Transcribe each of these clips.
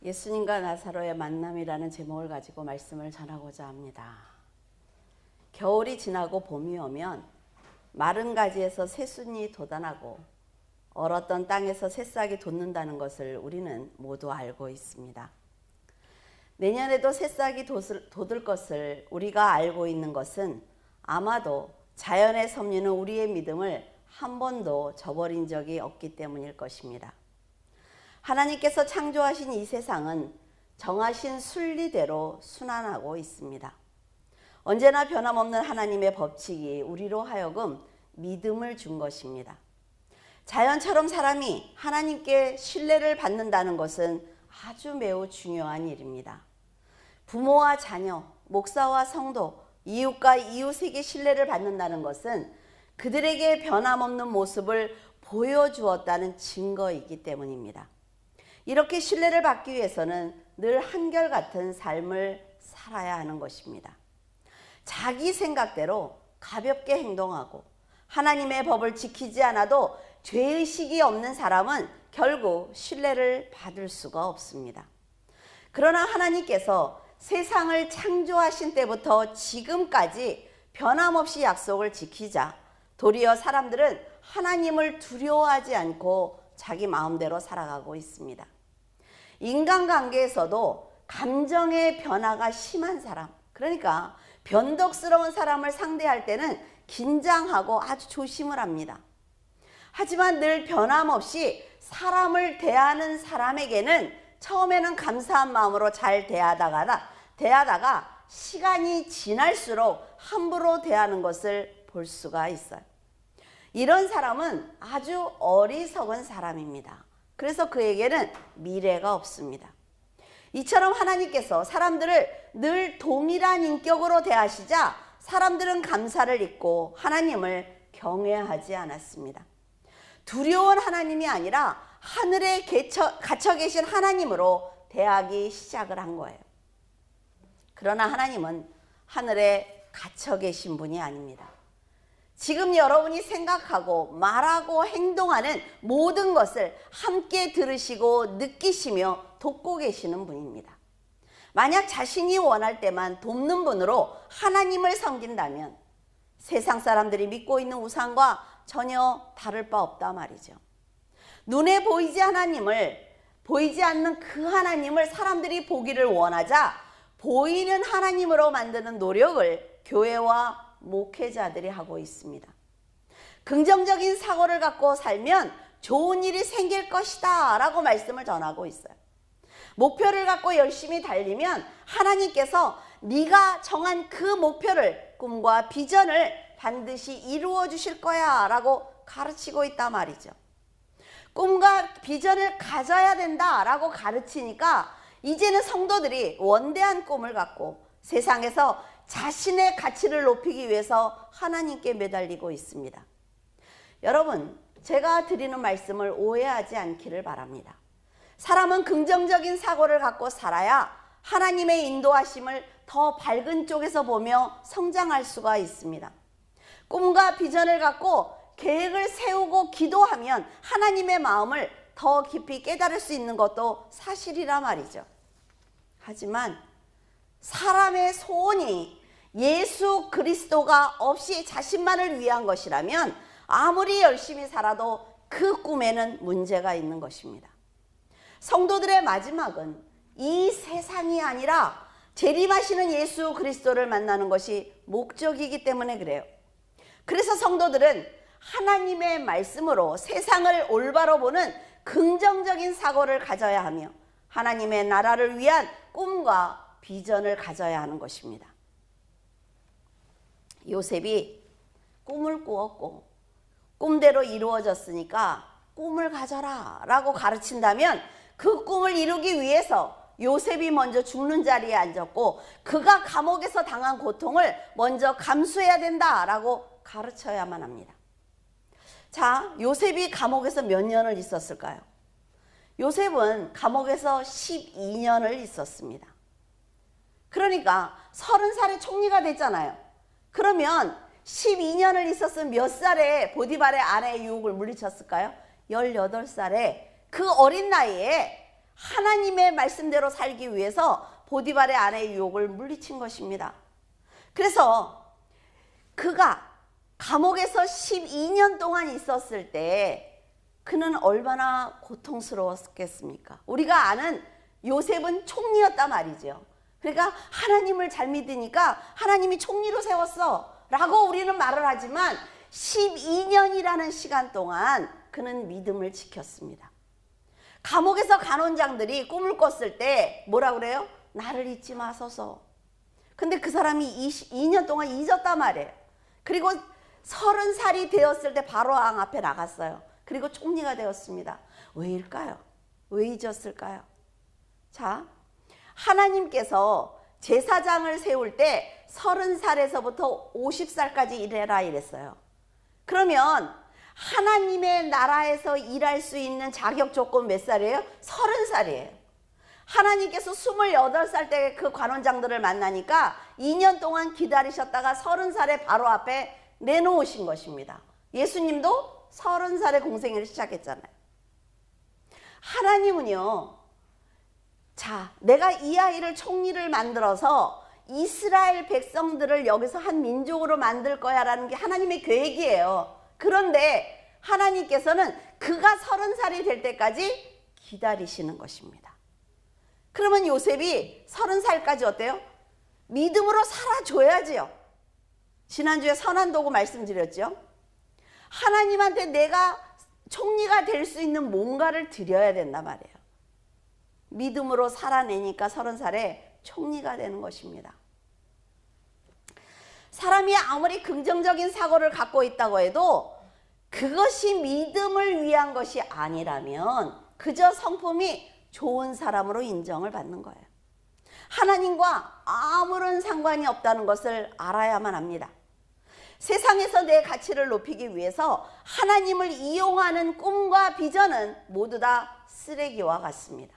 예수님과 나사로의 만남이라는 제목을 가지고 말씀을 전하고자 합니다. 겨울이 지나고 봄이 오면 마른 가지에서 새순이 돋아나고 얼었던 땅에서 새싹이 돋는다는 것을 우리는 모두 알고 있습니다. 내년에도 새싹이 돋을 것을 우리가 알고 있는 것은 아마도 자연의 섭리는 우리의 믿음을 한 번도 저버린 적이 없기 때문일 것입니다. 하나님께서 창조하신 이 세상은 정하신 순리대로 순환하고 있습니다. 언제나 변함없는 하나님의 법칙이 우리로 하여금 믿음을 준 것입니다. 자연처럼 사람이 하나님께 신뢰를 받는다는 것은 아주 매우 중요한 일입니다. 부모와 자녀, 목사와 성도, 이웃과 이웃에게 신뢰를 받는다는 것은 그들에게 변함없는 모습을 보여주었다는 증거이기 때문입니다. 이렇게 신뢰를 받기 위해서는 늘 한결같은 삶을 살아야 하는 것입니다. 자기 생각대로 가볍게 행동하고 하나님의 법을 지키지 않아도 죄의식이 없는 사람은 결국 신뢰를 받을 수가 없습니다. 그러나 하나님께서 세상을 창조하신 때부터 지금까지 변함없이 약속을 지키자 도리어 사람들은 하나님을 두려워하지 않고 자기 마음대로 살아가고 있습니다. 인간관계에서도 감정의 변화가 심한 사람, 그러니까 변덕스러운 사람을 상대할 때는 긴장하고 아주 조심을 합니다. 하지만 늘 변함없이 사람을 대하는 사람에게는 처음에는 감사한 마음으로 잘 대하다가 시간이 지날수록 함부로 대하는 것을 볼 수가 있어요. 이런 사람은 아주 어리석은 사람입니다. 그래서 그에게는 미래가 없습니다. 이처럼 하나님께서 사람들을 늘 동일한 인격으로 대하시자 사람들은 감사를 잊고 하나님을 경외하지 않았습니다. 두려운 하나님이 아니라 하늘에 갇혀 계신 하나님으로 대하기 시작을 한 거예요. 그러나 하나님은 하늘에 갇혀 계신 분이 아닙니다. 지금 여러분이 생각하고 말하고 행동하는 모든 것을 함께 들으시고 느끼시며 돕고 계시는 분입니다. 만약 자신이 원할 때만 돕는 분으로 하나님을 섬긴다면 세상 사람들이 믿고 있는 우상과 전혀 다를 바 없다 말이죠. 눈에 보이지 않는 그 하나님을 사람들이 보기를 원하자 보이는 하나님으로 만드는 노력을 교회와 목회자들이 하고 있습니다. 긍정적인 사고를 갖고 살면 좋은 일이 생길 것이다 라고 말씀을 전하고 있어요. 목표를 갖고 열심히 달리면 하나님께서 네가 정한 그 목표를, 꿈과 비전을 반드시 이루어 주실 거야 라고 가르치고 있단 말이죠. 꿈과 비전을 가져야 된다 라고 가르치니까 이제는 성도들이 원대한 꿈을 갖고 세상에서 자신의 가치를 높이기 위해서 하나님께 매달리고 있습니다. 여러분, 제가 드리는 말씀을 오해하지 않기를 바랍니다. 사람은 긍정적인 사고를 갖고 살아야 하나님의 인도하심을 더 밝은 쪽에서 보며 성장할 수가 있습니다. 꿈과 비전을 갖고 계획을 세우고 기도하면 하나님의 마음을 더 깊이 깨달을 수 있는 것도 사실이라 말이죠. 하지만 사람의 소원이 예수 그리스도가 없이 자신만을 위한 것이라면 아무리 열심히 살아도 그 꿈에는 문제가 있는 것입니다. 성도들의 마지막은 이 세상이 아니라 재림하시는 예수 그리스도를 만나는 것이 목적이기 때문에 그래요. 그래서 성도들은 하나님의 말씀으로 세상을 올바로 보는 긍정적인 사고를 가져야 하며 하나님의 나라를 위한 꿈과 비전을 가져야 하는 것입니다. 요셉이 꿈을 꾸었고 꿈대로 이루어졌으니까 꿈을 가져라 라고 가르친다면 그 꿈을 이루기 위해서 요셉이 먼저 죽는 자리에 앉았고 그가 감옥에서 당한 고통을 먼저 감수해야 된다라고 가르쳐야만 합니다. 자, 요셉이 감옥에서 몇 년을 있었을까요? 요셉은 감옥에서 12년을 있었습니다. 그러니까 30살에 총리가 됐잖아요. 그러면 12년을 있었으면 몇 살에 보디발의 아내의 유혹을 물리쳤을까요? 18살에 그 어린 나이에 하나님의 말씀대로 살기 위해서 보디발의 아내의 유혹을 물리친 것입니다. 그래서 그가 감옥에서 12년 동안 있었을 때 그는 얼마나 고통스러웠겠습니까? 우리가 아는 요셉은 총리였단 말이죠. 그러니까 하나님을 잘 믿으니까 하나님이 총리로 세웠어 라고 우리는 말을 하지만 12년이라는 시간 동안 그는 믿음을 지켰습니다. 감옥에서 간원장들이 꿈을 꿨을 때 뭐라 그래요? 나를 잊지 마소서. 근데 그 사람이 22년 동안 잊었단 말이에요. 그리고 30살이 되었을 때 바로 왕 앞에 나갔어요. 그리고 총리가 되었습니다. 왜일까요? 왜 잊었을까요? 자, 하나님께서 제사장을 세울 때 30살에서부터 50살까지 일해라 이랬어요. 그러면 하나님의 나라에서 일할 수 있는 자격 조건 몇 살이에요? 30살이에요. 하나님께서 28살 때 그 관원장들을 만나니까 2년 동안 기다리셨다가 30살에 바로 앞에 내놓으신 것입니다. 예수님도 30살에 공생애를 시작했잖아요. 하나님은요, 자, 내가 이 아이를 총리를 만들어서 이스라엘 백성들을 여기서 한 민족으로 만들 거야 라는 게 하나님의 계획이에요. 그런데 하나님께서는 그가 30살이 될 때까지 기다리시는 것입니다. 그러면 요셉이 30살까지 어때요? 믿음으로 살아줘야지요. 지난주에 선한도구 말씀드렸죠. 하나님한테 내가 총리가 될 수 있는 뭔가를 드려야 된단 말이에요. 믿음으로 살아내니까 30살에 총리가 되는 것입니다. 사람이 아무리 긍정적인 사고를 갖고 있다고 해도 그것이 믿음을 위한 것이 아니라면 그저 성품이 좋은 사람으로 인정을 받는 거예요. 하나님과 아무런 상관이 없다는 것을 알아야만 합니다. 세상에서 내 가치를 높이기 위해서 하나님을 이용하는 꿈과 비전은 모두 다 쓰레기와 같습니다.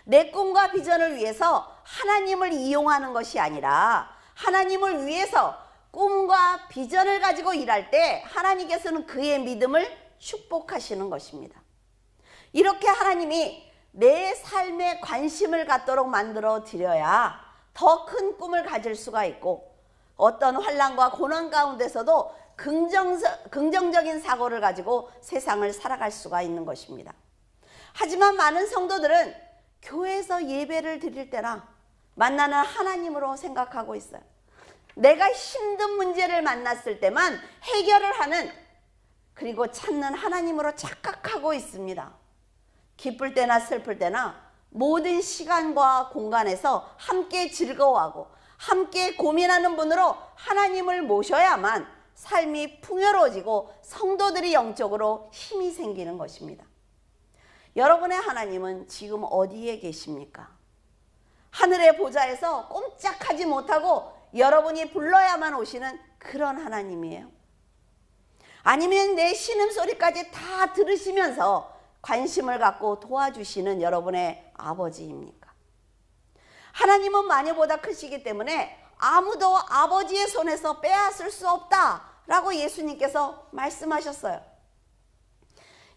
내 꿈과 비전을 위해서 하나님을 이용하는 것이 아니라 하나님을 위해서 꿈과 비전을 가지고 일할 때 하나님께서는 그의 믿음을 축복하시는 것입니다. 이렇게 하나님이 내 삶에 관심을 갖도록 만들어 드려야 더 큰 꿈을 가질 수가 있고 어떤 환난과 고난 가운데서도 긍정적인 사고를 가지고 세상을 살아갈 수가 있는 것입니다. 하지만 많은 성도들은 교회에서 예배를 드릴 때나 만나는 하나님으로 생각하고 있어요. 내가 힘든 문제를 만났을 때만 해결을 하는, 그리고 찾는 하나님으로 착각하고 있습니다. 기쁠 때나 슬플 때나 모든 시간과 공간에서 함께 즐거워하고 함께 고민하는 분으로 하나님을 모셔야만 삶이 풍요로워지고 성도들이 영적으로 힘이 생기는 것입니다. 여러분의 하나님은 지금 어디에 계십니까? 하늘의 보좌에서 꼼짝하지 못하고 여러분이 불러야만 오시는 그런 하나님이에요? 아니면 내 신음소리까지 다 들으시면서 관심을 갖고 도와주시는 여러분의 아버지입니까? 하나님은 마녀보다 크시기 때문에 아무도 아버지의 손에서 빼앗을 수 없다라고 예수님께서 말씀하셨어요.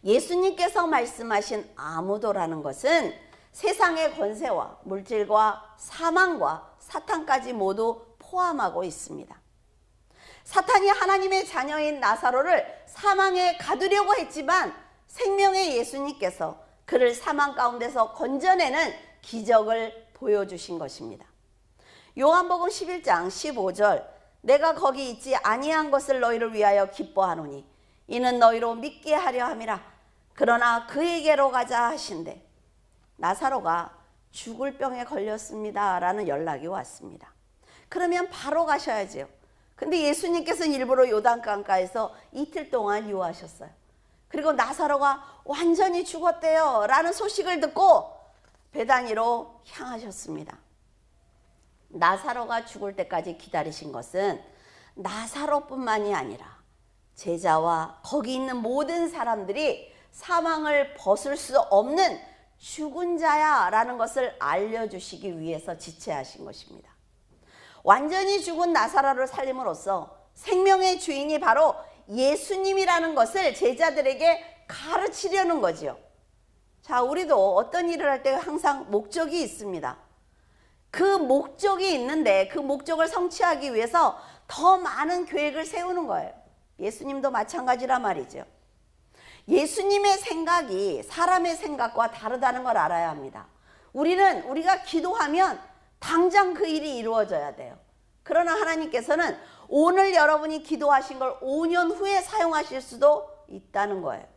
예수님께서 말씀하신 아무도라는 것은 세상의 권세와 물질과 사망과 사탄까지 모두 포함하고 있습니다. 사탄이 하나님의 자녀인 나사로를 사망에 가두려고 했지만 생명의 예수님께서 그를 사망 가운데서 건져내는 기적을 보여주신 것입니다. 요한복음 11장 15절, 내가 거기 있지 아니한 것을 너희를 위하여 기뻐하노니 이는 너희로 믿게 하려 함이라. 그러나 그에게로 가자 하신대 나사로가 죽을 병에 걸렸습니다 라는 연락이 왔습니다. 그러면 바로 가셔야죠. 근데 예수님께서는 일부러 요단강가에서 이틀 동안 유하셨어요. 그리고 나사로가 완전히 죽었대요 라는 소식을 듣고 베다니로 향하셨습니다. 나사로가 죽을 때까지 기다리신 것은 나사로뿐만이 아니라 제자와 거기 있는 모든 사람들이 사망을 벗을 수 없는 죽은 자야 라는 것을 알려주시기 위해서 지체하신 것입니다. 완전히 죽은 나사로를 살림으로써 생명의 주인이 바로 예수님이라는 것을 제자들에게 가르치려는 거지요. 자, 우리도 어떤 일을 할 때 항상 목적이 있습니다. 그 목적이 있는데 그 목적을 성취하기 위해서 더 많은 계획을 세우는 거예요. 예수님도 마찬가지란 말이죠. 예수님의 생각이 사람의 생각과 다르다는 걸 알아야 합니다. 우리가 기도하면 당장 그 일이 이루어져야 돼요. 그러나 하나님께서는 오늘 여러분이 기도하신 걸 5년 후에 사용하실 수도 있다는 거예요.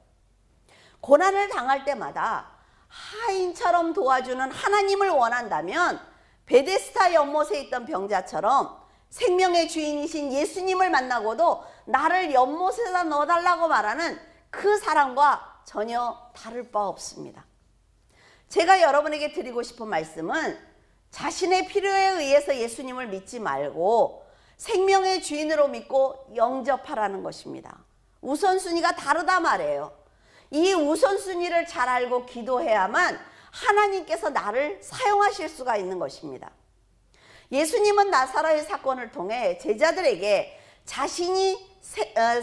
고난을 당할 때마다 하인처럼 도와주는 하나님을 원한다면 베데스다 연못에 있던 병자처럼 생명의 주인이신 예수님을 만나고도 나를 연못에다 넣어달라고 말하는 그 사람과 전혀 다를 바 없습니다. 제가 여러분에게 드리고 싶은 말씀은 자신의 필요에 의해서 예수님을 믿지 말고 생명의 주인으로 믿고 영접하라는 것입니다. 우선순위가 다르다 말이에요. 이 우선순위를 잘 알고 기도해야만 하나님께서 나를 사용하실 수가 있는 것입니다. 예수님은 나사로의 사건을 통해 제자들에게 자신이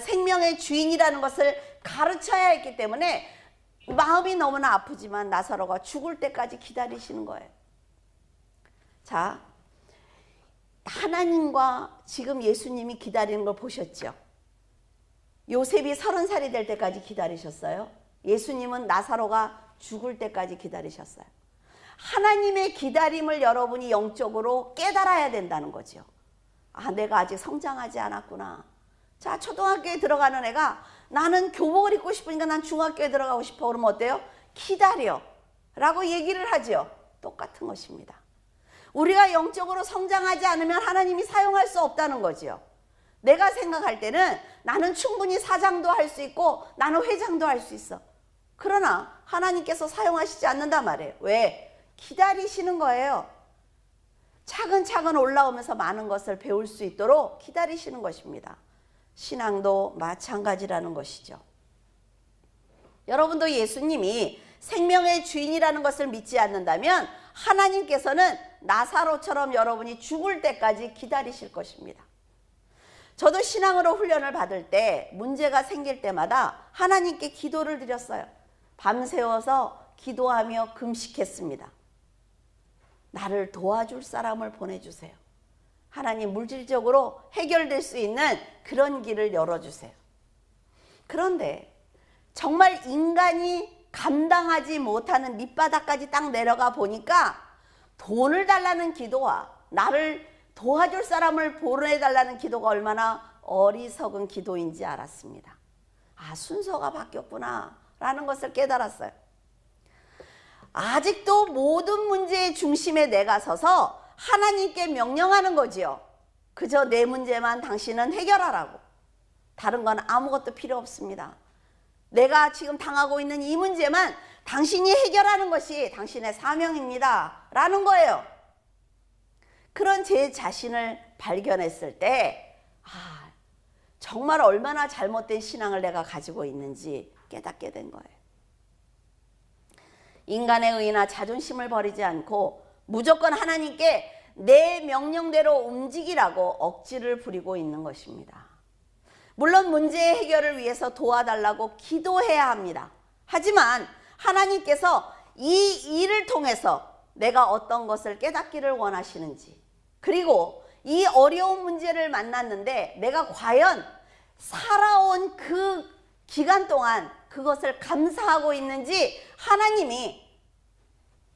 생명의 주인이라는 것을 가르쳐야 했기 때문에 마음이 너무나 아프지만 나사로가 죽을 때까지 기다리시는 거예요. 자, 하나님과 지금 예수님이 기다리는 걸 보셨죠? 요셉이 30살이 될 때까지 기다리셨어요. 예수님은 나사로가 죽을 때까지 기다리셨어요. 하나님의 기다림을 여러분이 영적으로 깨달아야 된다는 거죠. 아, 내가 아직 성장하지 않았구나. 자, 초등학교에 들어가는 애가 나는 교복을 입고 싶으니까 난 중학교에 들어가고 싶어. 그러면 어때요? 기다려 라고 얘기를 하죠. 똑같은 것입니다. 우리가 영적으로 성장하지 않으면 하나님이 사용할 수 없다는 거죠. 내가 생각할 때는 나는 충분히 사장도 할 수 있고 나는 회장도 할 수 있어. 그러나 하나님께서 사용하시지 않는단 말이에요. 왜? 기다리시는 거예요. 차근차근 올라오면서 많은 것을 배울 수 있도록 기다리시는 것입니다. 신앙도 마찬가지라는 것이죠. 여러분도 예수님이 생명의 주인이라는 것을 믿지 않는다면 하나님께서는 나사로처럼 여러분이 죽을 때까지 기다리실 것입니다. 저도 신앙으로 훈련을 받을 때 문제가 생길 때마다 하나님께 기도를 드렸어요. 밤새워서 기도하며 금식했습니다. 나를 도와줄 사람을 보내주세요. 하나님, 물질적으로 해결될 수 있는 그런 길을 열어주세요. 그런데 정말 인간이 감당하지 못하는 밑바닥까지 딱 내려가 보니까 돈을 달라는 기도와 나를 도와줄 사람을 보내달라는 기도가 얼마나 어리석은 기도인지 알았습니다. 아, 순서가 바뀌었구나 라는 것을 깨달았어요. 아직도 모든 문제의 중심에 내가 서서 하나님께 명령하는 거지요. 그저 내 문제만 당신은 해결하라고. 다른 건 아무것도 필요 없습니다. 내가 지금 당하고 있는 이 문제만 당신이 해결하는 것이 당신의 사명입니다 라는 거예요. 그런 제 자신을 발견했을 때 정말 얼마나 잘못된 신앙을 내가 가지고 있는지 깨닫게 된 거예요. 인간의 의나 자존심을 버리지 않고 무조건 하나님께 내 명령대로 움직이라고 억지를 부리고 있는 것입니다. 물론 문제의 해결을 위해서 도와달라고 기도해야 합니다. 하지만 하나님께서 이 일을 통해서 내가 어떤 것을 깨닫기를 원하시는지, 그리고 이 어려운 문제를 만났는데 내가 과연 살아온 그 기간 동안 그것을 감사하고 있는지, 하나님이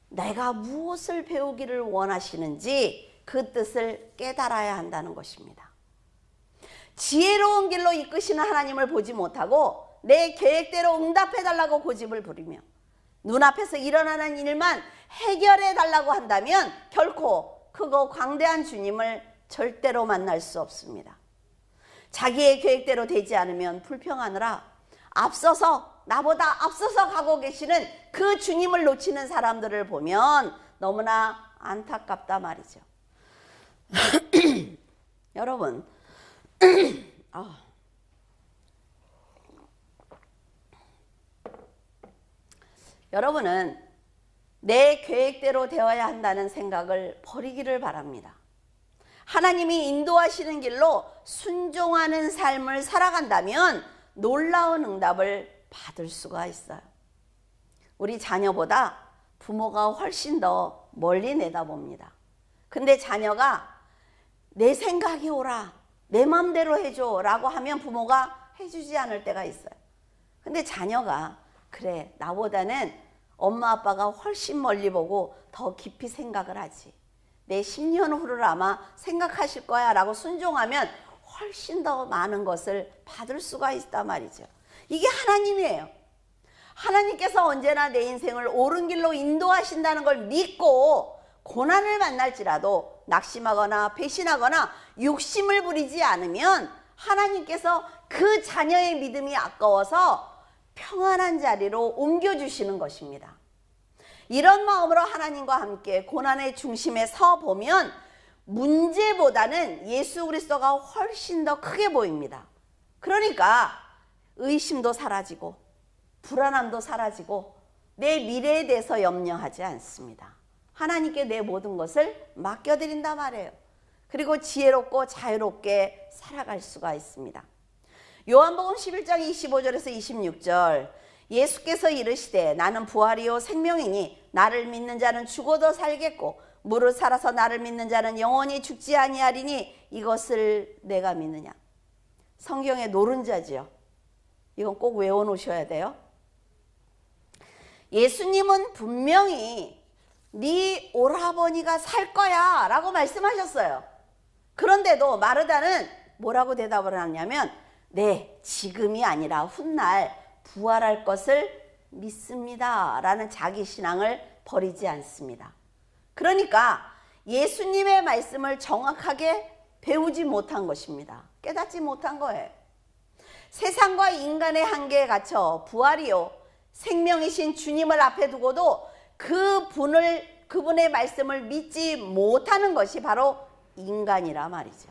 내가 무엇을 배우기를 원하시는지 그 뜻을 깨달아야 한다는 것입니다. 지혜로운 길로 이끄시는 하나님을 보지 못하고 내 계획대로 응답해달라고 고집을 부리며 눈앞에서 일어나는 일만 해결해달라고 한다면 결코 크고 광대한 주님을 절대로 만날 수 없습니다. 자기의 계획대로 되지 않으면 불평하느라 나보다 앞서서 가고 계시는 그 주님을 놓치는 사람들을 보면 너무나 안타깝다 말이죠. 여러분, 여러분은 내 계획대로 되어야 한다는 생각을 버리기를 바랍니다. 하나님이 인도하시는 길로 순종하는 삶을 살아간다면 놀라운 응답을 받을 수가 있어요. 우리 자녀보다 부모가 훨씬 더 멀리 내다봅니다. 근데 자녀가 내 생각이 오라, 내 맘대로 해줘 라고 하면 부모가 해주지 않을 때가 있어요. 근데 자녀가 그래, 나보다는 엄마 아빠가 훨씬 멀리 보고 더 깊이 생각을 하지, 내 10년 후를 아마 생각하실 거야 라고 순종하면 훨씬 더 많은 것을 받을 수가 있단 말이죠. 이게 하나님이에요. 하나님께서 언제나 내 인생을 옳은 길로 인도하신다는 걸 믿고 고난을 만날지라도 낙심하거나 배신하거나 욕심을 부리지 않으면 하나님께서 그 자녀의 믿음이 아까워서 평안한 자리로 옮겨주시는 것입니다. 이런 마음으로 하나님과 함께 고난의 중심에 서 보면 문제보다는 예수 그리스도가 훨씬 더 크게 보입니다. 그러니까 의심도 사라지고 불안함도 사라지고 내 미래에 대해서 염려하지 않습니다. 하나님께 내 모든 것을 맡겨드린단 말이에요. 그리고 지혜롭고 자유롭게 살아갈 수가 있습니다. 요한복음 11장 25절에서 26절, 예수께서 이르시되 나는 부활이요 생명이니 나를 믿는 자는 죽어도 살겠고 무릇 살아서 나를 믿는 자는 영원히 죽지 아니하리니 이것을 내가 믿느냐. 성경의 노른자지요. 이건 꼭 외워놓으셔야 돼요. 예수님은 분명히 네 오라버니가 살 거야 라고 말씀하셨어요. 그런데도 마르다는 뭐라고 대답을 하냐면 네, 지금이 아니라 훗날 부활할 것을 믿습니다 라는 자기 신앙을 버리지 않습니다. 그러니까 예수님의 말씀을 정확하게 배우지 못한 것입니다. 깨닫지 못한 거예요. 세상과 인간의 한계에 갇혀 부활이요 생명이신 주님을 앞에 두고도 그분의 말씀을 믿지 못하는 것이 바로 인간이라 말이죠.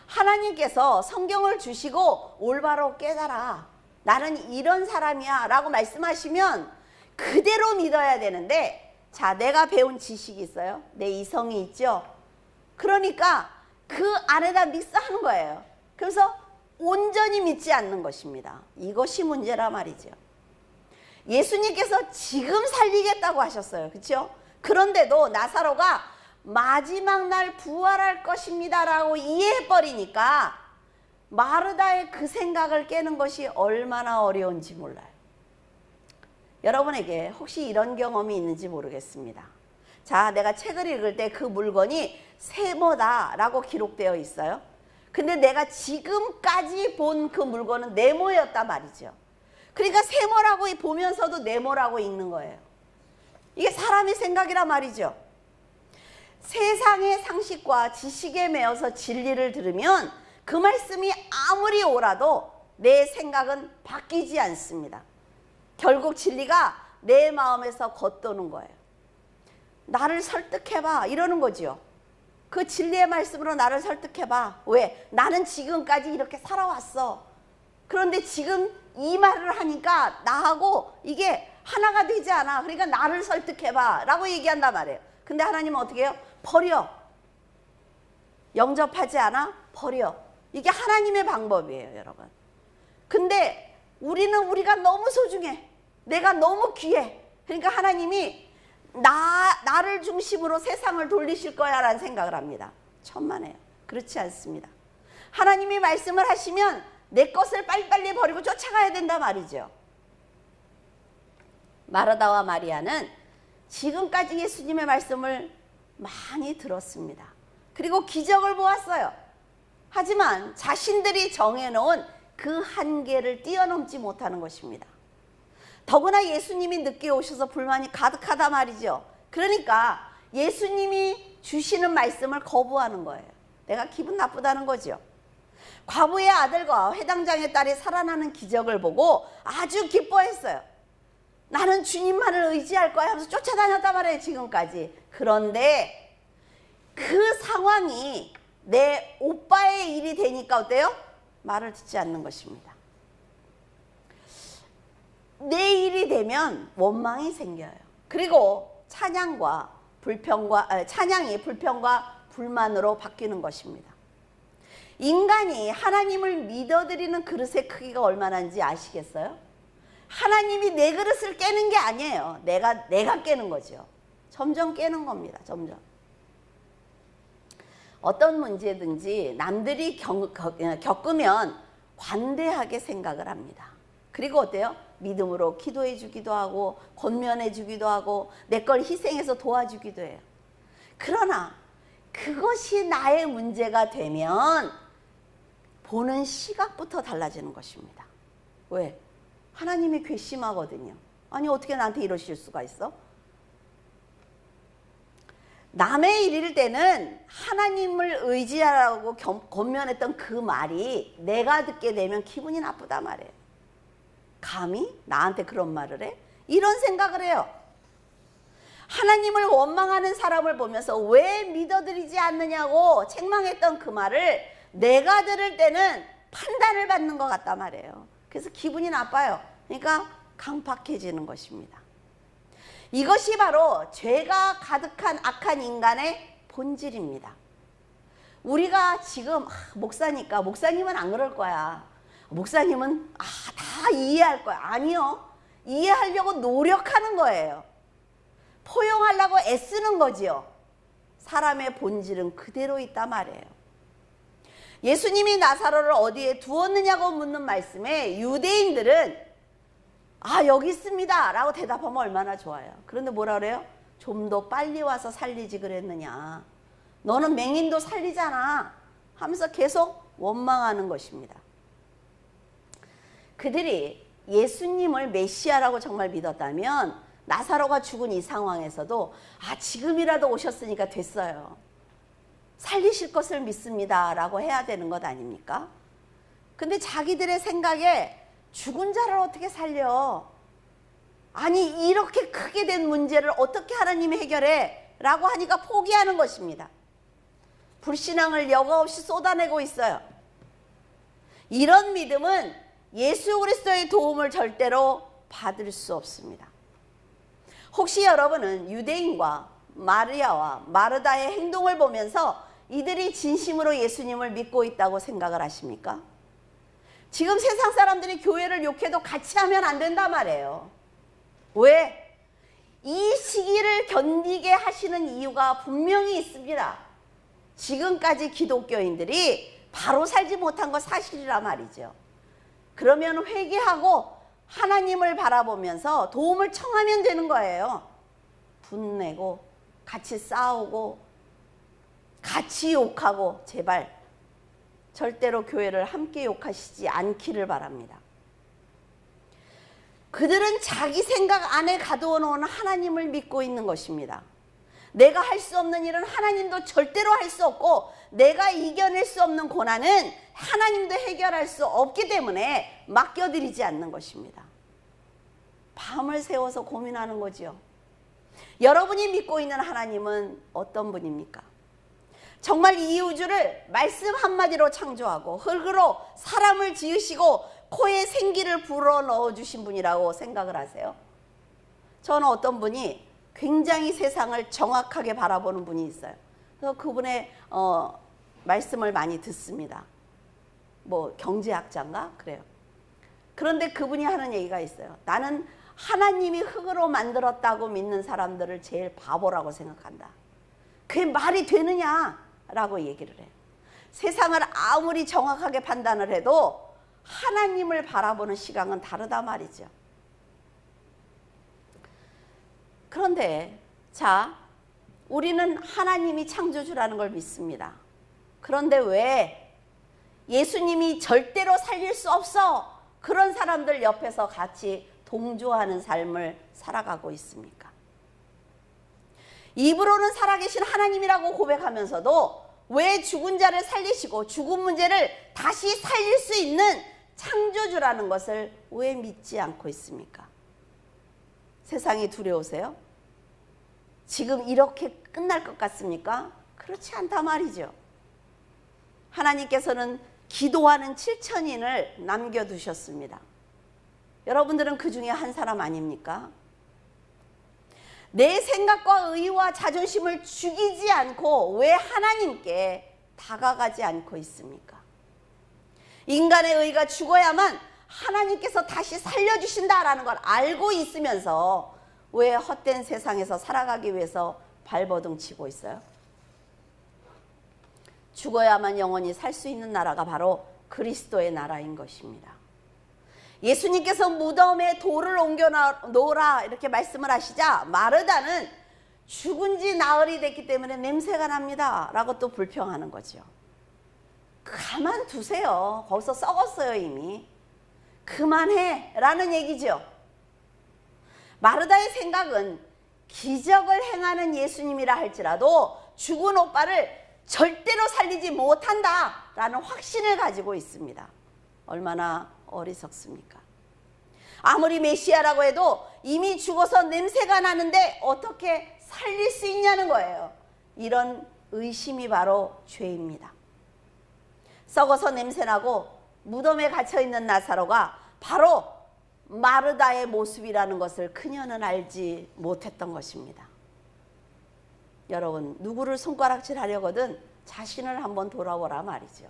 하나님께서 성경을 주시고 올바로 깨달아, 나는 이런 사람이야 라고 말씀하시면 그대로 믿어야 되는데, 자, 내가 배운 지식이 있어요. 내 이성이 있죠. 그러니까 그 안에다 믹스하는 거예요. 그래서 온전히 믿지 않는 것입니다. 이것이 문제라 말이죠. 예수님께서 지금 살리겠다고 하셨어요. 그렇죠? 그런데도 나사로가 마지막 날 부활할 것입니다 라고 이해해버리니까 마르다의 그 생각을 깨는 것이 얼마나 어려운지 몰라요. 여러분에게 혹시 이런 경험이 있는지 모르겠습니다. 자, 내가 책을 읽을 때 그 물건이 세모다 라고 기록되어 있어요. 근데 내가 지금까지 본 그 물건은 네모였단 말이죠. 그러니까 세모라고 보면서도 네모라고 읽는 거예요. 이게 사람의 생각이란 말이죠. 세상의 상식과 지식에 매여서 진리를 들으면 그 말씀이 아무리 옳아도 내 생각은 바뀌지 않습니다. 결국 진리가 내 마음에서 겉도는 거예요. 나를 설득해봐 이러는 거죠. 그 진리의 말씀으로 나를 설득해봐. 왜? 나는 지금까지 이렇게 살아왔어. 그런데 지금 이 말을 하니까 나하고 이게 하나가 되지 않아. 그러니까 나를 설득해봐 라고 얘기한단 말이에요. 근데 하나님은 어떻게 해요? 버려. 영접하지 않아? 버려. 이게 하나님의 방법이에요, 여러분. 근데 우리가 너무 소중해. 내가 너무 귀해. 그러니까 하나님이 나를 중심으로 세상을 돌리실 거야 라는 생각을 합니다. 천만에요. 그렇지 않습니다. 하나님이 말씀을 하시면 내 것을 빨리빨리 버리고 쫓아가야 된단 말이죠. 마르다와 마리아는 지금까지 예수님의 말씀을 많이 들었습니다. 그리고 기적을 보았어요. 하지만 자신들이 정해놓은 그 한계를 뛰어넘지 못하는 것입니다. 더구나 예수님이 늦게 오셔서 불만이 가득하다 말이죠. 그러니까 예수님이 주시는 말씀을 거부하는 거예요. 내가 기분 나쁘다는 거죠. 과부의 아들과 회당장의 딸이 살아나는 기적을 보고 아주 기뻐했어요. 나는 주님만을 의지할 거야 하면서 쫓아다녔단 말이에요, 지금까지. 그런데 그 상황이 내 오빠의 일이 되니까 어때요? 말을 듣지 않는 것입니다. 내 일이 되면 원망이 생겨요. 그리고 찬양이 불평과 불만으로 바뀌는 것입니다. 인간이 하나님을 믿어드리는 그릇의 크기가 얼마나인지 아시겠어요? 하나님이 내 그릇을 깨는 게 아니에요. 내가 깨는 거죠. 점점 깨는 겁니다. 점점. 어떤 문제든지 남들이 겪으면 관대하게 생각을 합니다. 그리고 어때요? 믿음으로 기도해 주기도 하고 권면해 주기도 하고 내 걸 희생해서 도와주기도 해요. 그러나 그것이 나의 문제가 되면 보는 시각부터 달라지는 것입니다. 왜? 하나님이 괘씸하거든요. 아니 어떻게 나한테 이러실 수가 있어? 남의 일일 때는 하나님을 의지하라고 권면했던 그 말이 내가 듣게 되면 기분이 나쁘다 말이에요. 감히 나한테 그런 말을 해? 이런 생각을 해요. 하나님을 원망하는 사람을 보면서 왜 믿어드리지 않느냐고 책망했던 그 말을 내가 들을 때는 판단을 받는 것 같단 말이에요. 그래서 기분이 나빠요. 그러니까 강팍해지는 것입니다. 이것이 바로 죄가 가득한 악한 인간의 본질입니다. 우리가 지금 목사니까 목사님은 안 그럴 거야. 목사님은 다 이해할 거야. 아니요. 이해하려고 노력하는 거예요. 포용하려고 애쓰는 거지요. 사람의 본질은 그대로 있단 말이에요. 예수님이 나사로를 어디에 두었느냐고 묻는 말씀에 유대인들은 여기 있습니다 라고 대답하면 얼마나 좋아요. 그런데 뭐라 그래요? 좀 더 빨리 와서 살리지 그랬느냐. 너는 맹인도 살리잖아 하면서 계속 원망하는 것입니다. 그들이 예수님을 메시아라고 정말 믿었다면 나사로가 죽은 이 상황에서도 지금이라도 오셨으니까 됐어요. 살리실 것을 믿습니다 라고 해야 되는 것 아닙니까? 근데 자기들의 생각에 죽은 자를 어떻게 살려? 아니 이렇게 크게 된 문제를 어떻게 하나님이 해결해? 라고 하니까 포기하는 것입니다. 불신앙을 여과 없이 쏟아내고 있어요. 이런 믿음은 예수 그리스도의 도움을 절대로 받을 수 없습니다. 혹시 여러분은 유대인과 마리아와 마르다의 행동을 보면서 이들이 진심으로 예수님을 믿고 있다고 생각을 하십니까? 지금 세상 사람들이 교회를 욕해도 같이 하면 안 된단 말이에요. 왜? 이 시기를 견디게 하시는 이유가 분명히 있습니다. 지금까지 기독교인들이 바로 살지 못한 거 사실이란 말이죠. 그러면 회개하고 하나님을 바라보면서 도움을 청하면 되는 거예요. 분내고 같이 싸우고 같이 욕하고 제발 절대로 교회를 함께 욕하시지 않기를 바랍니다. 그들은 자기 생각 안에 가두어 놓은 하나님을 믿고 있는 것입니다. 내가 할 수 없는 일은 하나님도 절대로 할 수 없고 내가 이겨낼 수 없는 고난은 하나님도 해결할 수 없기 때문에 맡겨드리지 않는 것입니다. 밤을 새워서 고민하는 거지요. 여러분이 믿고 있는 하나님은 어떤 분입니까? 정말 이 우주를 말씀 한마디로 창조하고 흙으로 사람을 지으시고 코에 생기를 불어넣어 주신 분이라고 생각을 하세요? 저는 어떤 분이 굉장히 세상을 정확하게 바라보는 분이 있어요. 그래서 그분의 말씀을 많이 듣습니다. 뭐 경제학자인가? 그래요. 그런데 그분이 하는 얘기가 있어요. 나는 하나님이 흙으로 만들었다고 믿는 사람들을 제일 바보라고 생각한다. 그게 말이 되느냐? 라고 얘기를 해요. 세상을 아무리 정확하게 판단을 해도 하나님을 바라보는 시각은 다르다 말이죠. 그런데 우리는 하나님이 창조주라는 걸 믿습니다. 그런데 왜 예수님이 절대로 살릴 수 없어 그런 사람들 옆에서 같이 동조하는 삶을 살아가고 있습니까? 입으로는 살아계신 하나님이라고 고백하면서도 왜 죽은 자를 살리시고 죽은 문제를 다시 살릴 수 있는 창조주라는 것을 왜 믿지 않고 있습니까? 세상이 두려우세요? 지금 이렇게 끝날 것 같습니까? 그렇지 않단 말이죠. 하나님께서는 기도하는 7천인을 남겨두셨습니다. 여러분들은 그 중에 한 사람 아닙니까? 내 생각과 의와 자존심을 죽이지 않고 왜 하나님께 다가가지 않고 있습니까? 인간의 의가 죽어야만 하나님께서 다시 살려주신다라는 걸 알고 있으면서 왜 헛된 세상에서 살아가기 위해서 발버둥 치고 있어요? 죽어야만 영원히 살 수 있는 나라가 바로 그리스도의 나라인 것입니다. 예수님께서 무덤에 돌을 옮겨 놓으라 이렇게 말씀을 하시자 마르다는 죽은 지 나흘이 됐기 때문에 냄새가 납니다 라고 또 불평하는 거죠. 가만두세요. 거기서 썩었어요 이미. 그만해 라는 얘기죠. 마르다의 생각은 기적을 행하는 예수님이라 할지라도 죽은 오빠를 절대로 살리지 못한다 라는 확신을 가지고 있습니다. 얼마나 어리석습니까? 아무리 메시아라고 해도 이미 죽어서 냄새가 나는데 어떻게 살릴 수 있냐는 거예요. 이런 의심이 바로 죄입니다. 썩어서 냄새나고 무덤에 갇혀있는 나사로가 바로 마르다의 모습이라는 것을 그녀는 알지 못했던 것입니다. 여러분, 누구를 손가락질 하려거든 자신을 한번 돌아보라 말이죠.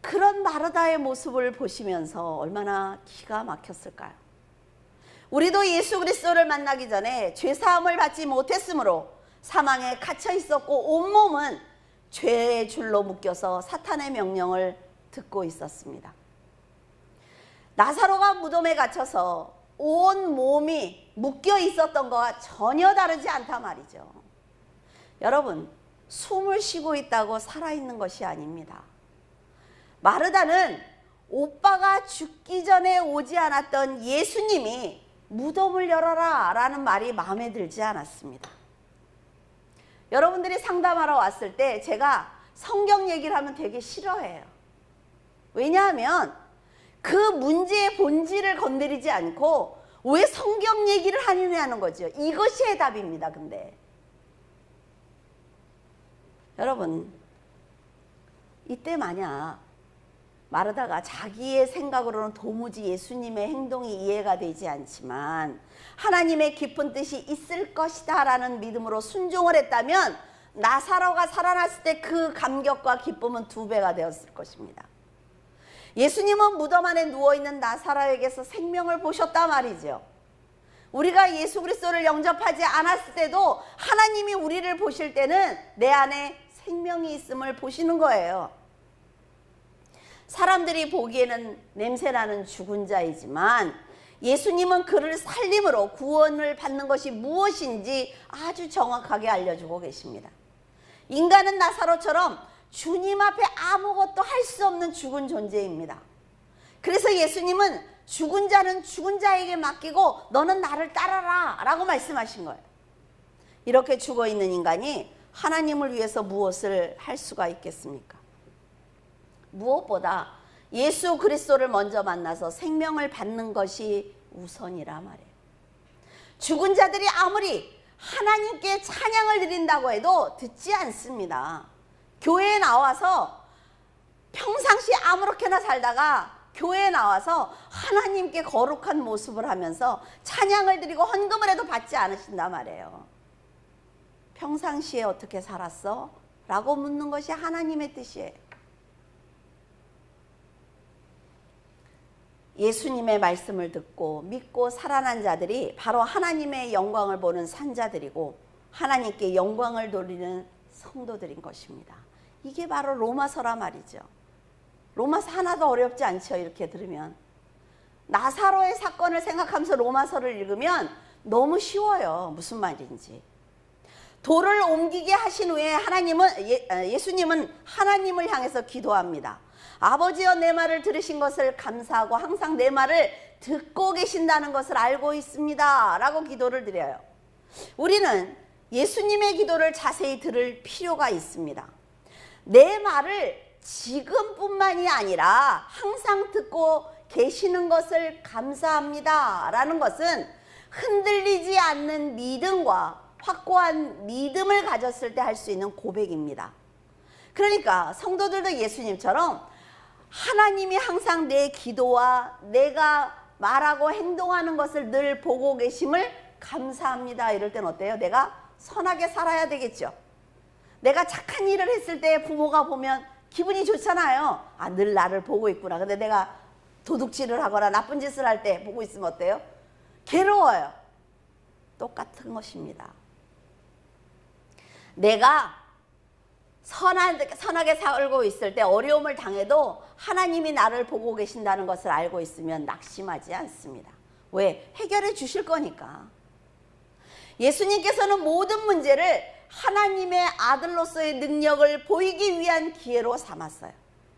그런 마르다의 모습을 보시면서 얼마나 기가 막혔을까요? 우리도 예수 그리스도를 만나기 전에 죄사함을 받지 못했으므로 사망에 갇혀 있었고 온몸은 죄의 줄로 묶여서 사탄의 명령을 듣고 있었습니다. 나사로가 무덤에 갇혀서 온 몸이 묶여 있었던 것과 전혀 다르지 않단 말이죠. 여러분, 숨을 쉬고 있다고 살아있는 것이 아닙니다. 마르다는 오빠가 죽기 전에 오지 않았던 예수님이 무덤을 열어라 라는 말이 마음에 들지 않았습니다. 여러분들이 상담하러 왔을 때 제가 성경 얘기를 하면 되게 싫어해요. 왜냐하면 그 문제의 본질을 건드리지 않고 왜 성경 얘기를 하느냐는 거죠. 이것이 해답입니다. 근데 여러분, 이때 만약 마르다가 자기의 생각으로는 도무지 예수님의 행동이 이해가 되지 않지만 하나님의 깊은 뜻이 있을 것이다 라는 믿음으로 순종을 했다면 나사로가 살아났을 때 그 감격과 기쁨은 2배가 되었을 것입니다. 예수님은 무덤 안에 누워있는 나사로에게서 생명을 보셨단 말이죠. 우리가 예수 그리스도를 영접하지 않았을 때도 하나님이 우리를 보실 때는 내 안에 생명이 있음을 보시는 거예요. 사람들이 보기에는 냄새나는 죽은 자이지만 예수님은 그를 살림으로 구원을 받는 것이 무엇인지 아주 정확하게 알려주고 계십니다. 인간은 나사로처럼 주님 앞에 아무것도 할 수 없는 죽은 존재입니다. 그래서 예수님은 죽은 자는 죽은 자에게 맡기고 너는 나를 따라라 라고 말씀하신 거예요. 이렇게 죽어있는 인간이 하나님을 위해서 무엇을 할 수가 있겠습니까? 무엇보다 예수 그리스도를 먼저 만나서 생명을 받는 것이 우선이라 말이에요. 죽은 자들이 아무리 하나님께 찬양을 드린다고 해도 듣지 않습니다. 교회에 나와서 평상시 아무렇게나 살다가 교회에 나와서 하나님께 거룩한 모습을 하면서 찬양을 드리고 헌금을 해도 받지 않으신단 말이에요. 평상시에 어떻게 살았어? 라고 묻는 것이 하나님의 뜻이에요. 예수님의 말씀을 듣고 믿고 살아난 자들이 바로 하나님의 영광을 보는 산자들이고 하나님께 영광을 돌리는 성도들인 것입니다. 이게 바로 로마서라 말이죠. 로마서 하나도 어렵지 않죠. 이렇게 들으면 나사로의 사건을 생각하면서 로마서를 읽으면 너무 쉬워요. 무슨 말인지. 돌을 옮기게 하신 후에 예수님은 하나님을 향해서 기도합니다. 아버지여, 내 말을 들으신 것을 감사하고 항상 내 말을 듣고 계신다는 것을 알고 있습니다 라고 기도를 드려요. 우리는 예수님의 기도를 자세히 들을 필요가 있습니다. 내 말을 지금뿐만이 아니라 항상 듣고 계시는 것을 감사합니다 라는 것은 흔들리지 않는 믿음과 확고한 믿음을 가졌을 때 할 수 있는 고백입니다. 그러니까 성도들도 예수님처럼 하나님이 항상 내 기도와 내가 말하고 행동하는 것을 늘 보고 계심을 감사합니다. 이럴 땐 어때요? 내가 선하게 살아야 되겠죠. 내가 착한 일을 했을 때 부모가 보면 기분이 좋잖아요. 아, 늘 나를 보고 있구나. 근데 내가 도둑질을 하거나 나쁜 짓을 할 때 보고 있으면 어때요? 괴로워요. 똑같은 것입니다. 내가 선하게 살고 있을 때 어려움을 당해도 하나님이 나를 보고 계신다는 것을 알고 있으면 낙심하지 않습니다. 왜? 해결해 주실 거니까. 예수님께서는 모든 문제를 하나님의 아들로서의 능력을 보이기 위한 기회로 삼았어요.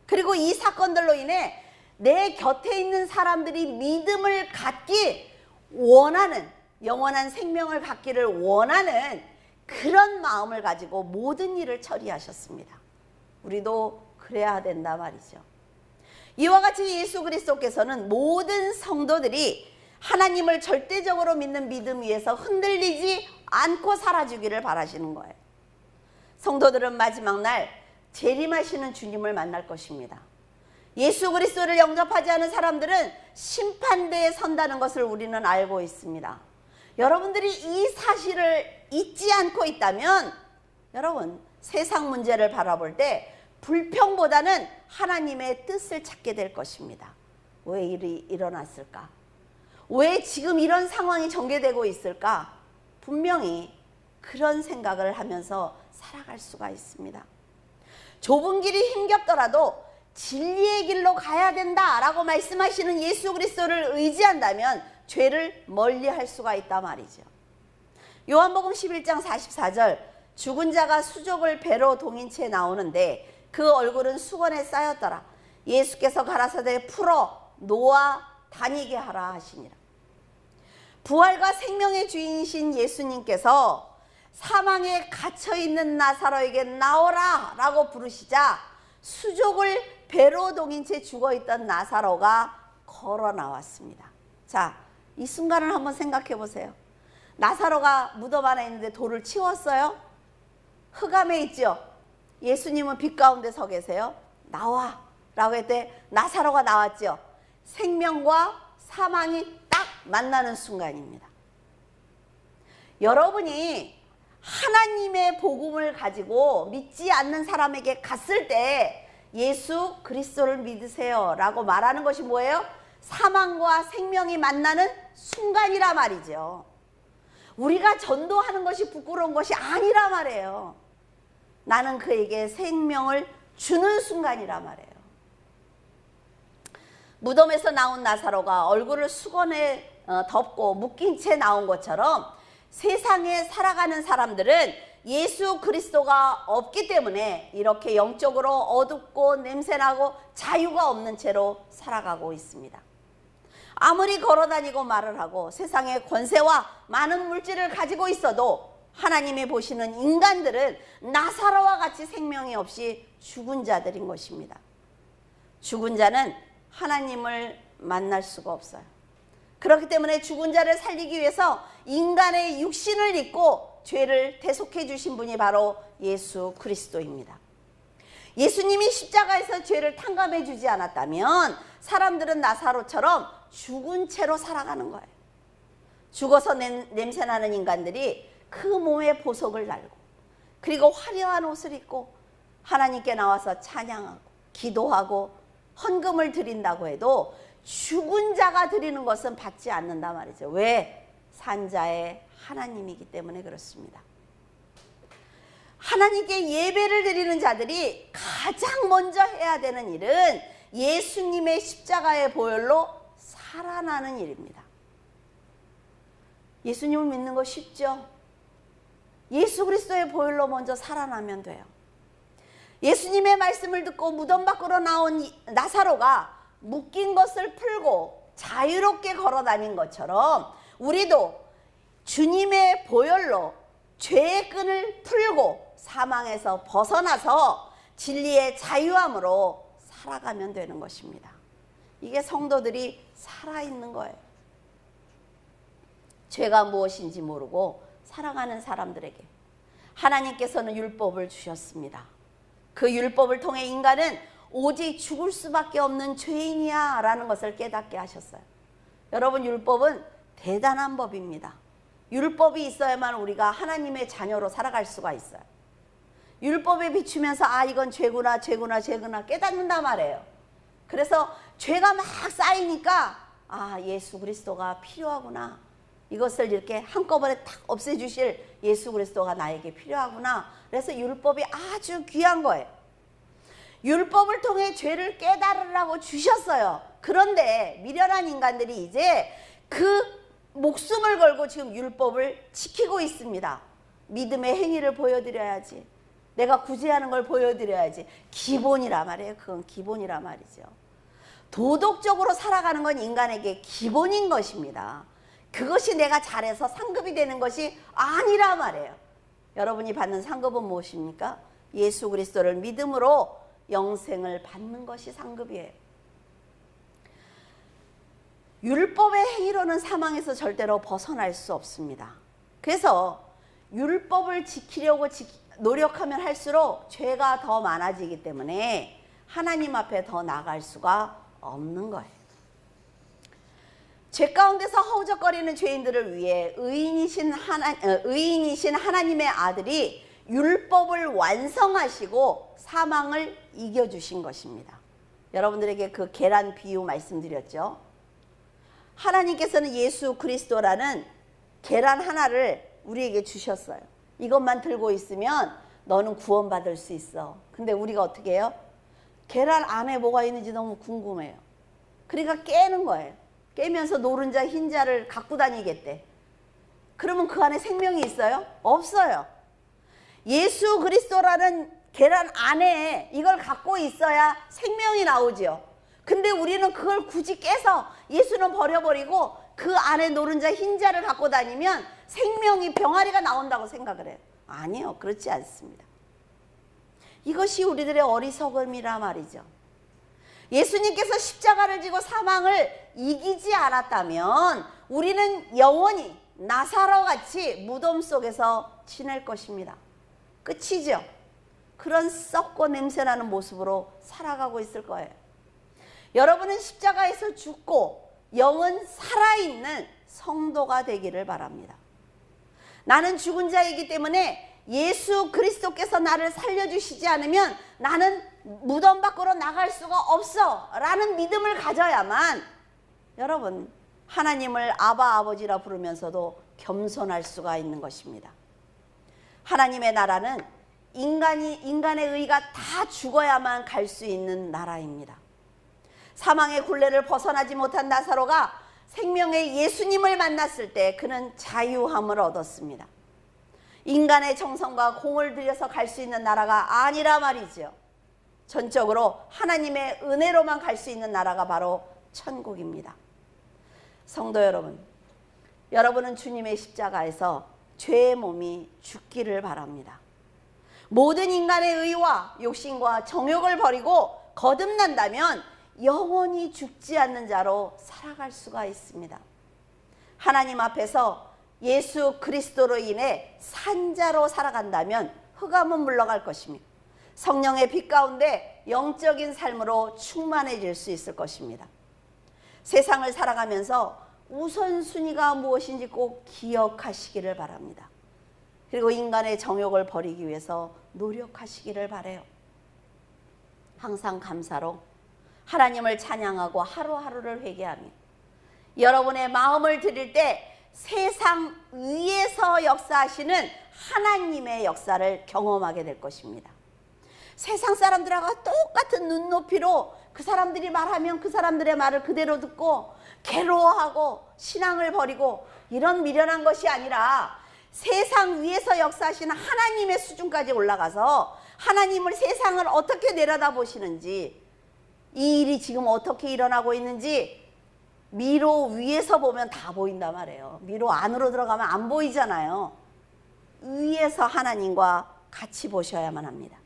그리고 이 사건들로 인해 내 곁에 있는 사람들이 믿음을 갖기 원하는, 영원한 생명을 갖기를 원하는 그런 마음을 가지고 모든 일을 처리하셨습니다. 우리도 그래야 된다 말이죠. 이와 같이 예수 그리스도께서는 모든 성도들이 하나님을 절대적으로 믿는 믿음 위에서 흔들리지 않고 살아주기를 바라시는 거예요. 성도들은 마지막 날 재림하시는 주님을 만날 것입니다. 예수 그리스도를 영접하지 않은 사람들은 심판대에 선다는 것을 우리는 알고 있습니다. 여러분들이 이 사실을 잊지 않고 있다면 여러분 세상 문제를 바라볼 때 불평보다는 하나님의 뜻을 찾게 될 것입니다. 왜 일이 일어났을까? 왜 지금 이런 상황이 전개되고 있을까? 분명히 그런 생각을 하면서 살아갈 수가 있습니다. 좁은 길이 힘겹더라도 진리의 길로 가야 된다라고 말씀하시는 예수 그리스도를 의지한다면 죄를 멀리할 수가 있단 말이죠. 요한복음 11장 44절 죽은 자가 수족을 배로 동인 채 나오는데 그 얼굴은 수건에 쌓였더라. 예수께서 가라사대 풀어 놓아 다니게 하라 하시니라. 부활과 생명의 주인이신 예수님께서 사망에 갇혀있는 나사로에게 나오라 라고 부르시자 수족을 배로 동인 채 죽어있던 나사로가 걸어 나왔습니다. 자, 이 순간을 한번 생각해 보세요. 나사로가 무덤 안에 있는데 돌을 치웠어요? 흑암에 있죠? 예수님은 빛 가운데 서 계세요. 나와 라고 했대. 나사로가 나왔죠? 생명과 사망이 딱 만나는 순간입니다. 여러분이 하나님의 복음을 가지고 믿지 않는 사람에게 갔을 때 예수 그리스도를 믿으세요 라고 말하는 것이 뭐예요? 사망과 생명이 만나는 순간이라 말이죠. 우리가 전도하는 것이 부끄러운 것이 아니라 말이에요. 나는 그에게 생명을 주는 순간이라 말이에요. 무덤에서 나온 나사로가 얼굴을 수건에 덮고 묶인 채 나온 것처럼 세상에 살아가는 사람들은 예수 그리스도가 없기 때문에 이렇게 영적으로 어둡고 냄새나고 자유가 없는 채로 살아가고 있습니다. 아무리 걸어다니고 말을 하고 세상에 권세와 많은 물질을 가지고 있어도 하나님이 보시는 인간들은 나사로와 같이 생명이 없이 죽은 자들인 것입니다. 죽은 자는 하나님을 만날 수가 없어요. 그렇기 때문에 죽은 자를 살리기 위해서 인간의 육신을 입고 죄를 대속해 주신 분이 바로 예수 그리스도입니다. 예수님이 십자가에서 죄를 탕감해 주지 않았다면 사람들은 나사로처럼 죽은 채로 살아가는 거예요. 죽어서 냄새나는 인간들이 그 몸에 보석을 달고 그리고 화려한 옷을 입고 하나님께 나와서 찬양하고 기도하고 헌금을 드린다고 해도 죽은 자가 드리는 것은 받지 않는단 말이죠. 왜? 산자의 하나님이기 때문에 그렇습니다. 하나님께 예배를 드리는 자들이 가장 먼저 해야 되는 일은 예수님의 십자가의 보혈로 살아나는 일입니다. 예수님을 믿는 거 쉽죠? 예수 그리스도의 보혈로 먼저 살아나면 돼요. 예수님의 말씀을 듣고 무덤 밖으로 나온 나사로가 묶인 것을 풀고 자유롭게 걸어 다닌 것처럼 우리도 주님의 보혈로 죄의 끈을 풀고 사망에서 벗어나서 진리의 자유함으로 살아가면 되는 것입니다. 이게 성도들이 살아있는 거예요. 죄가 무엇인지 모르고 살아가는 사람들에게 하나님께서는 율법을 주셨습니다. 그 율법을 통해 인간은 오직 죽을 수밖에 없는 죄인이야 라는 것을 깨닫게 하셨어요. 여러분, 율법은 대단한 법입니다. 율법이 있어야만 우리가 하나님의 자녀로 살아갈 수가 있어요. 율법에 비추면서 아 이건 죄구나 죄구나 죄구나 깨닫는단 말이에요. 그래서 죄가 막 쌓이니까 아 예수 그리스도가 필요하구나. 이것을 이렇게 한꺼번에 탁 없애주실 예수 그리스도가 나에게 필요하구나. 그래서 율법이 아주 귀한 거예요. 율법을 통해 죄를 깨달으라고 주셨어요. 그런데 미련한 인간들이 이제 그 목숨을 걸고 지금 율법을 지키고 있습니다. 믿음의 행위를 보여드려야지. 내가 구제하는 걸 보여드려야지. 기본이라 말이에요. 그건 기본이라 말이죠. 도덕적으로 살아가는 건 인간에게 기본인 것입니다. 그것이 내가 잘해서 상급이 되는 것이 아니라 말이에요. 여러분이 받는 상급은 무엇입니까? 예수 그리스도를 믿음으로 영생을 받는 것이 상급이에요. 율법의 행위로는 사망에서 절대로 벗어날 수 없습니다. 그래서 율법을 지키려고 노력하면 할수록 죄가 더 많아지기 때문에 하나님 앞에 더 나갈 수가 없는 거예요. 죄 가운데서 허우적거리는 죄인들을 위해 의인이신 하나님의 아들이 율법을 완성하시고 사망을 이겨주신 것입니다. 여러분들에게 그 계란 비유 말씀드렸죠. 하나님께서는 예수 그리스도라는 계란 하나를 우리에게 주셨어요. 이것만 들고 있으면 너는 구원받을 수 있어. 근데 우리가 어떻게 해요? 계란 안에 뭐가 있는지 너무 궁금해요. 그러니까 깨는 거예요. 깨면서 노른자 흰자를 갖고 다니겠대. 그러면 그 안에 생명이 있어요? 없어요. 예수 그리스도라는 계란 안에 이걸 갖고 있어야 생명이 나오죠. 근데 우리는 그걸 굳이 깨서 예수는 버려버리고 그 안에 노른자 흰자를 갖고 다니면 생명이 병아리가 나온다고 생각을 해요. 아니요, 그렇지 않습니다. 이것이 우리들의 어리석음이라 말이죠. 예수님께서 십자가를 지고 사망을 이기지 않았다면 우리는 영원히 나사로 같이 무덤 속에서 지낼 것입니다. 끝이죠. 그런 썩고 냄새나는 모습으로 살아가고 있을 거예요. 여러분은 십자가에서 죽고 영은 살아있는 성도가 되기를 바랍니다. 나는 죽은 자이기 때문에 예수 그리스도께서 나를 살려주시지 않으면 나는 무덤 밖으로 나갈 수가 없어 라는 믿음을 가져야만 여러분 하나님을 아바 아버지라 부르면서도 겸손할 수가 있는 것입니다. 하나님의 나라는 인간의 의가 다 죽어야만 갈 수 있는 나라입니다. 사망의 굴레를 벗어나지 못한 나사로가 생명의 예수님을 만났을 때 그는 자유함을 얻었습니다. 인간의 정성과 공을 들여서 갈 수 있는 나라가 아니라 말이죠. 전적으로 하나님의 은혜로만 갈 수 있는 나라가 바로 천국입니다. 성도 여러분, 여러분은 주님의 십자가에서 죄의 몸이 죽기를 바랍니다. 모든 인간의 의와 욕심과 정욕을 버리고 거듭난다면 영원히 죽지 않는 자로 살아갈 수가 있습니다. 하나님 앞에서 예수 그리스도로 인해 산자로 살아간다면 흑암은 물러갈 것입니다. 성령의 빛 가운데 영적인 삶으로 충만해질 수 있을 것입니다. 세상을 살아가면서 우선순위가 무엇인지 꼭 기억하시기를 바랍니다. 그리고 인간의 정욕을 버리기 위해서 노력하시기를 바라요. 항상 감사로 하나님을 찬양하고 하루하루를 회개하며 여러분의 마음을 드릴 때 세상 위에서 역사하시는 하나님의 역사를 경험하게 될 것입니다. 세상 사람들하고 똑같은 눈높이로 그 사람들이 말하면 그 사람들의 말을 그대로 듣고 괴로워하고 신앙을 버리고 이런 미련한 것이 아니라 세상 위에서 역사하시는 하나님의 수준까지 올라가서 하나님을 세상을 어떻게 내려다보시는지 이 일이 지금 어떻게 일어나고 있는지 미로 위에서 보면 다 보인단 말이에요. 미로 안으로 들어가면 안 보이잖아요. 위에서 하나님과 같이 보셔야만 합니다.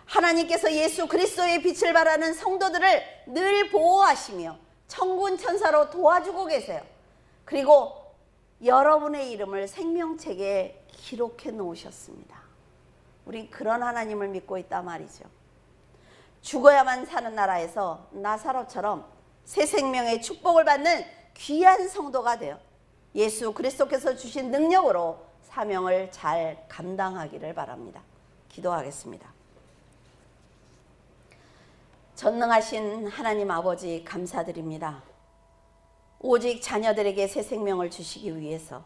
하나님께서 예수 그리스도의 빛을 발하는 성도들을 늘 보호하시며 천군 천사로 도와주고 계세요. 그리고 여러분의 이름을 생명책에 기록해 놓으셨습니다. 우린 그런 하나님을 믿고 있단 말이죠. 죽어야만 사는 나라에서 나사로처럼 새 생명의 축복을 받는 귀한 성도가 되어 예수 그리스도께서 주신 능력으로 사명을 잘 감당하기를 바랍니다. 기도하겠습니다. 전능하신 하나님 아버지 감사드립니다. 오직 자녀들에게 새 생명을 주시기 위해서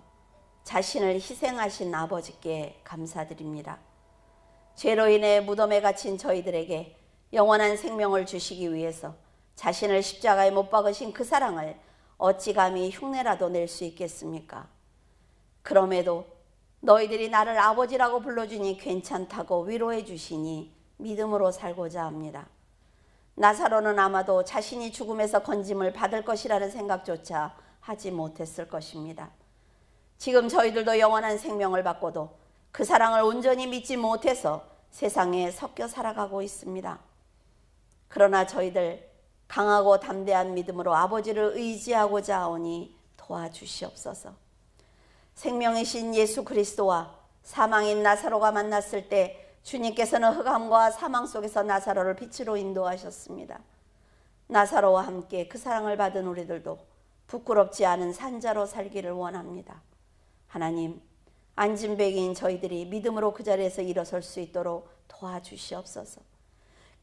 자신을 희생하신 아버지께 감사드립니다. 죄로 인해 무덤에 갇힌 저희들에게 영원한 생명을 주시기 위해서 자신을 십자가에 못 박으신 그 사랑을 어찌 감히 흉내라도 낼 수 있겠습니까? 그럼에도 너희들이 나를 아버지라고 불러주니 괜찮다고 위로해 주시니 믿음으로 살고자 합니다. 나사로는 아마도 자신이 죽음에서 건짐을 받을 것이라는 생각조차 하지 못했을 것입니다. 지금 저희들도 영원한 생명을 받고도 그 사랑을 온전히 믿지 못해서 세상에 섞여 살아가고 있습니다. 그러나 저희들 강하고 담대한 믿음으로 아버지를 의지하고자 하오니 도와주시옵소서. 생명이신 예수 그리스도와 사망인 나사로가 만났을 때 주님께서는 흑암과 사망 속에서 나사로를 빛으로 인도하셨습니다. 나사로와 함께 그 사랑을 받은 우리들도 부끄럽지 않은 산자로 살기를 원합니다. 하나님, 안진뱅이인 저희들이 믿음으로 그 자리에서 일어설 수 있도록 도와주시옵소서.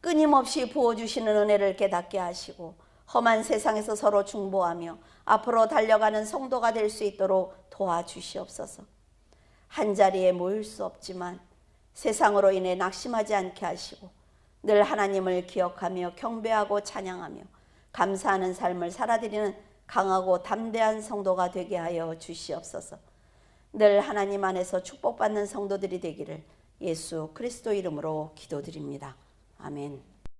끊임없이 부어주시는 은혜를 깨닫게 하시고 험한 세상에서 서로 중보하며 앞으로 달려가는 성도가 될 수 있도록 도와주시옵소서. 한자리에 모일 수 없지만 세상으로 인해 낙심하지 않게 하시고 늘 하나님을 기억하며 경배하고 찬양하며 감사하는 삶을 살아드리는 강하고 담대한 성도가 되게 하여 주시옵소서. 늘 하나님 안에서 축복받는 성도들이 되기를 예수 그리스도 이름으로 기도드립니다. 아멘.